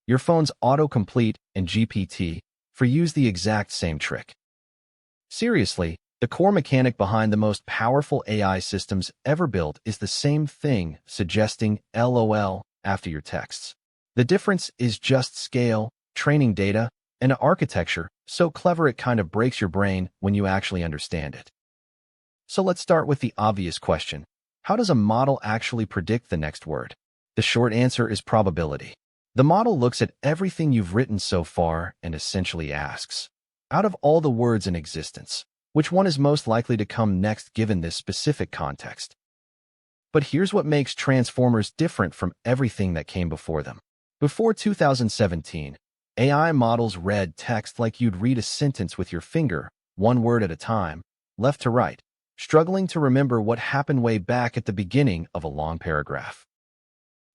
Your phone's autocomplete and GPT for use the exact same trick. Seriously, the core mechanic behind the most powerful AI systems ever built is the same thing, suggesting LOL after your texts. The difference is just scale, training data, and an architecture so clever it kind of breaks your brain when you actually understand it. So let's start with the obvious question. How does a model actually predict the next word? The short answer is probability. The model looks at everything you've written so far and essentially asks, out of all the words in existence, which one is most likely to come next given this specific context? But here's what makes transformers different from everything that came before them. Before 2017, AI models read text like you'd read a sentence with your finger, one word at a time, left to right, struggling to remember what happened way back at the beginning of a long paragraph.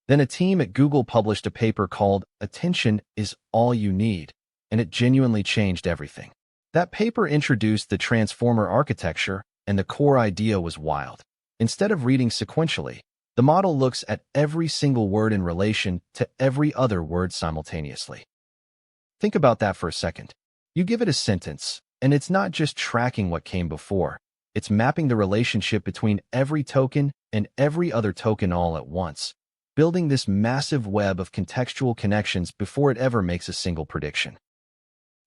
Then a team at Google published a paper called "Attention is All You Need," and it genuinely changed everything. That paper introduced the transformer architecture, and the core idea was wild. Instead of reading sequentially, the model looks at every single word in relation to every other word simultaneously. Think about that for a second. You give it a sentence, and it's not just tracking what came before. It's mapping the relationship between every token and every other token all at once, building this massive web of contextual connections before it ever makes a single prediction.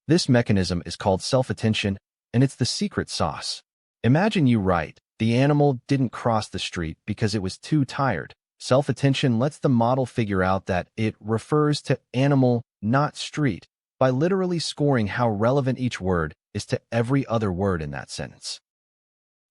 This mechanism is called self-attention, and it's the secret sauce. Imagine you write, "The animal didn't cross the street because it was too tired." Self-attention lets the model figure out that it refers to animal, not street, by literally scoring how relevant each word is to every other word in that sentence.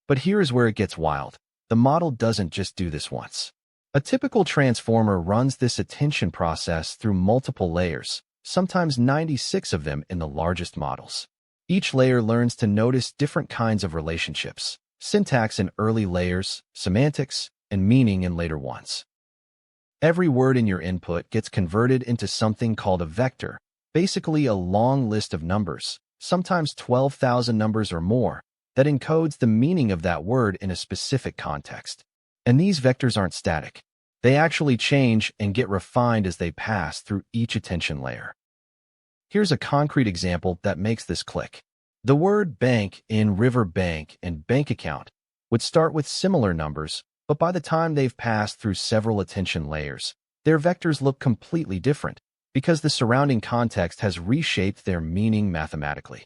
But here is where it gets wild. The model doesn't just do this once. A typical transformer runs this attention process through multiple layers, sometimes 96 of them in the largest models. Each layer learns to notice different kinds of relationships, syntax in early layers, semantics, and meaning in later ones. Every word in your input gets converted into something called a vector, basically a long list of numbers, sometimes 12,000 numbers or more, that encodes the meaning of that word in a specific context. And these vectors aren't static. They actually change and get refined as they pass through each attention layer. Here's a concrete example that makes this click. The word bank in river bank and bank account would start with similar numbers, but by the time they've passed through several attention layers, their vectors look completely different because the surrounding context has reshaped their meaning mathematically.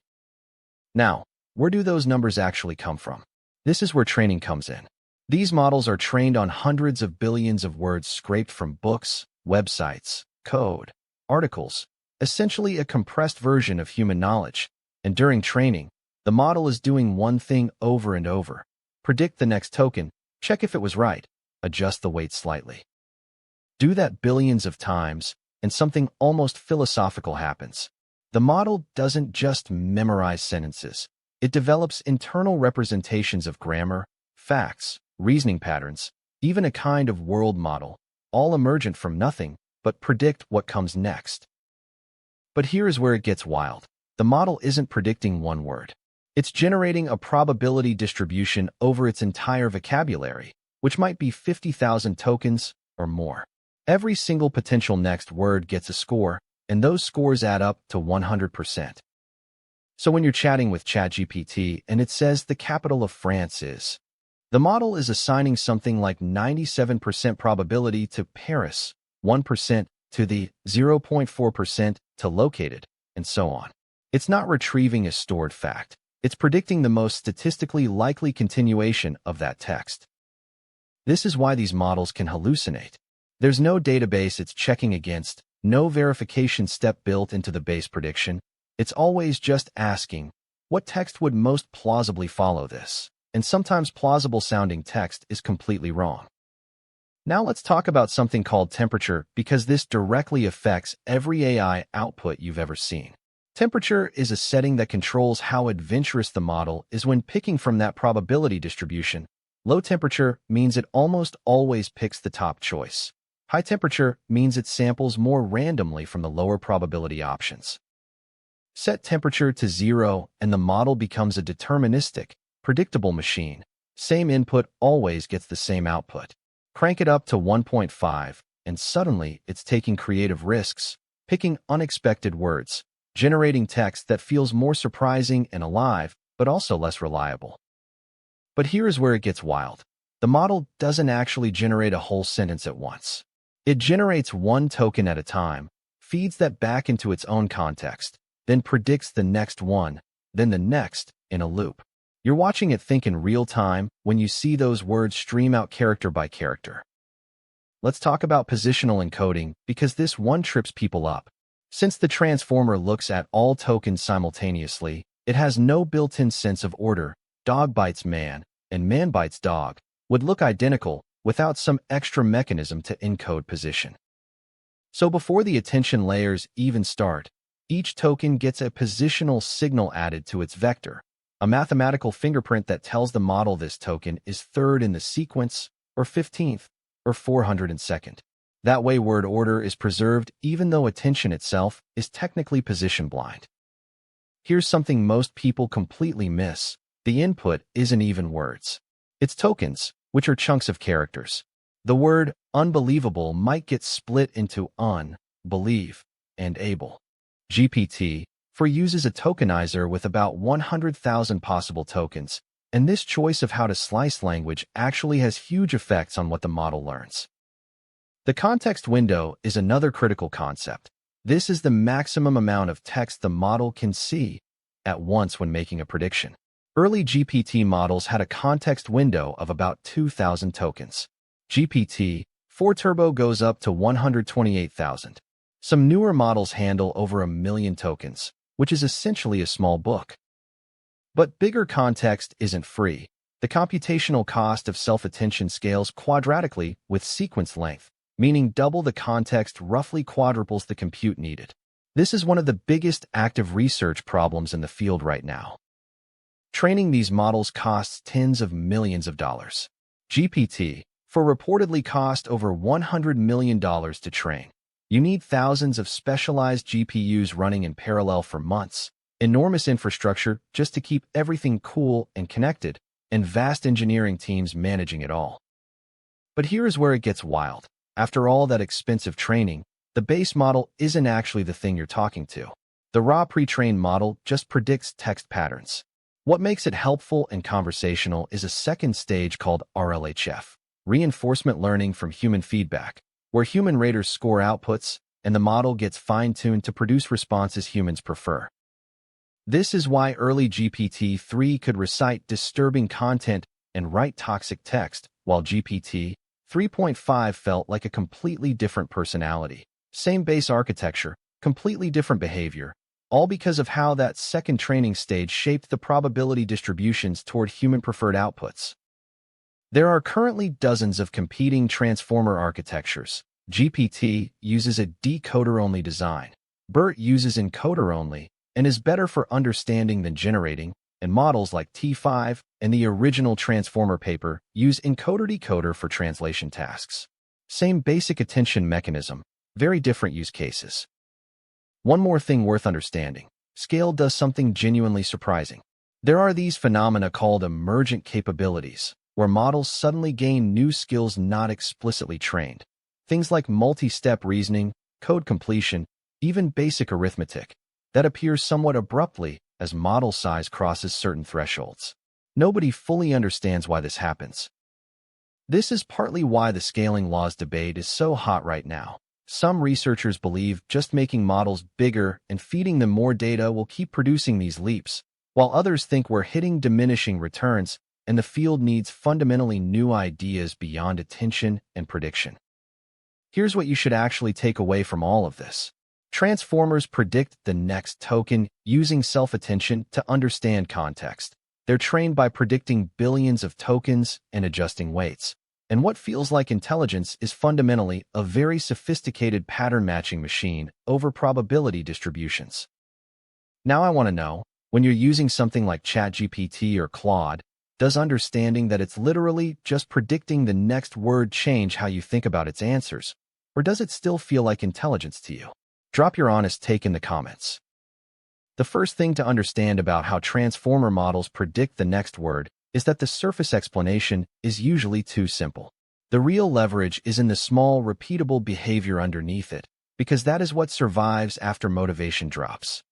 Now, where do those numbers actually come from? This is where training comes in. These models are trained on hundreds of billions of words scraped from books, websites, code, articles, essentially a compressed version of human knowledge. And during training, the model is doing one thing over and over. Predict the next token, check if it was right, adjust the weight slightly. Do that billions of times, and something almost philosophical happens. The model doesn't just memorize sentences. It develops internal representations of grammar, facts, reasoning patterns, even a kind of world model, all emergent from nothing, but predict what comes next. But here is where it gets wild. The model isn't predicting one word. It's generating a probability distribution over its entire vocabulary, which might be 50,000 tokens or more. Every single potential next word gets a score, and those scores add up to 100%. So when you're chatting with ChatGPT and it says the capital of France is, the model is assigning something like 97% probability to Paris, 1% to the 0.4% to located, and so on. It's not retrieving a stored fact. It's predicting the most statistically likely continuation of that text. This is why these models can hallucinate. There's no database it's checking against, no verification step built into the base prediction. It's always just asking, what text would most plausibly follow this? And sometimes plausible-sounding text is completely wrong. Now let's talk about something called temperature, because this directly affects every AI output you've ever seen. Temperature is a setting that controls how adventurous the model is when picking from that probability distribution. Low temperature means it almost always picks the top choice. High temperature means it samples more randomly from the lower probability options. Set temperature to 0 and the model becomes a deterministic, predictable machine. Same input always gets the same output. Crank it up to 1.5, and suddenly it's taking creative risks, picking unexpected words, generating text that feels more surprising and alive, but also less reliable. But here is where it gets wild. The model doesn't actually generate a whole sentence at once. It generates one token at a time, feeds that back into its own context, then predicts the next one, then the next, in a loop. You're watching it think in real time when you see those words stream out character by character. Let's talk about positional encoding because this one trips people up. Since the transformer looks at all tokens simultaneously, it has no built-in sense of order. Dog bites man, and man bites dog would look identical without some extra mechanism to encode position. So before the attention layers even start, each token gets a positional signal added to its vector, a mathematical fingerprint that tells the model this token is third in the sequence, or 15th, or 402nd. That way word order is preserved even though attention itself is technically position blind. Here's something most people completely miss. The input isn't even words. It's tokens, which are chunks of characters. The word unbelievable might get split into un, believe, and able. GPT-4 uses a tokenizer with about 100,000 possible tokens, and this choice of how to slice language actually has huge effects on what the model learns. The context window is another critical concept. This is the maximum amount of text the model can see at once when making a prediction. Early GPT models had a context window of about 2,000 tokens. GPT-4 Turbo goes up to 128,000. Some newer models handle over 1 million tokens, which is essentially a small book. But bigger context isn't free. The computational cost of self-attention scales quadratically with sequence length, meaning double the context roughly quadruples the compute needed. This is one of the biggest active research problems in the field right now. Training these models costs tens of millions of dollars. GPT-4 reportedly cost over $100 million to train. You need thousands of specialized GPUs running in parallel for months, enormous infrastructure just to keep everything cool and connected, and vast engineering teams managing it all. But here is where it gets wild. After all that expensive training, the base model isn't actually the thing you're talking to. The raw pre-trained model just predicts text patterns. What makes it helpful and conversational is a second stage called RLHF, reinforcement learning from human feedback, where human raters score outputs and the model gets fine-tuned to produce responses humans prefer. This is why early GPT-3 could recite disturbing content and write toxic text, while GPT 3.5 felt like a completely different personality. Same base architecture, completely different behavior, all because of how that second training stage shaped the probability distributions toward human-preferred outputs. There are currently dozens of competing transformer architectures. GPT uses a decoder-only design. BERT uses encoder-only and is better for understanding than generating, and models like T5 and the original transformer paper use encoder-decoder for translation tasks. Same basic attention mechanism, very different use cases. One more thing worth understanding. Scale does something genuinely surprising. There are these phenomena called emergent capabilities, where models suddenly gain new skills not explicitly trained. Things like multi-step reasoning, code completion, even basic arithmetic, that appears somewhat abruptly as model size crosses certain thresholds. Nobody fully understands why this happens. This is partly why the scaling laws debate is so hot right now. Some researchers believe just making models bigger and feeding them more data will keep producing these leaps, while others think we're hitting diminishing returns and the field needs fundamentally new ideas beyond attention and prediction. Here's what you should actually take away from all of this. Transformers predict the next token using self-attention to understand context. They're trained by predicting billions of tokens and adjusting weights. And what feels like intelligence is fundamentally a very sophisticated pattern-matching machine over probability distributions. Now I want to know, when you're using something like ChatGPT or Claude, does understanding that it's literally just predicting the next word change how you think about its answers? Or does it still feel like intelligence to you? Drop your honest take in the comments. The first thing to understand about how transformer models predict the next word is that the surface explanation is usually too simple. The real leverage is in the small, repeatable behavior underneath it. because that is what survives after motivation drops.